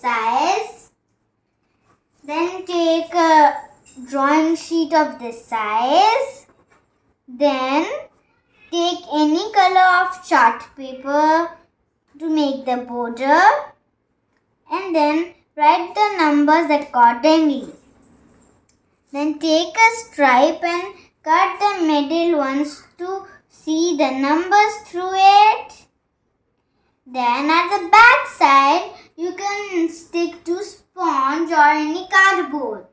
size. Then take a drawing sheet of this size. Then take any color of chart paper to make the border. And then write the numbers accordingly. Then take a stripe and cut the middle ones to see the numbers through it. Then at the back side, you can stick to sponge or any cardboard.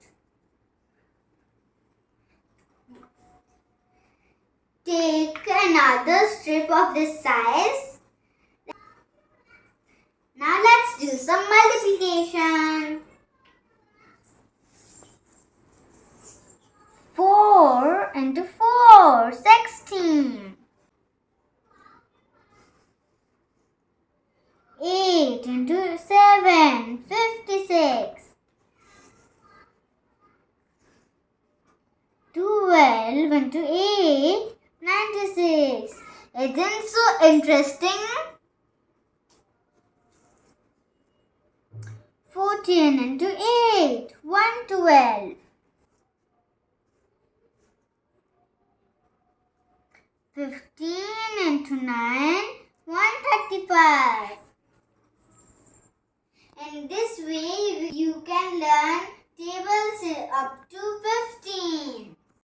Take another strip of this size. Now let's do some multiplication. 4 into 4, 16. 8 into 7, 56. 12 into 8, 96. Isn't it so interesting? 14 into 8, 112. 15 into 9, 135. In this way, you can learn tables up to 15.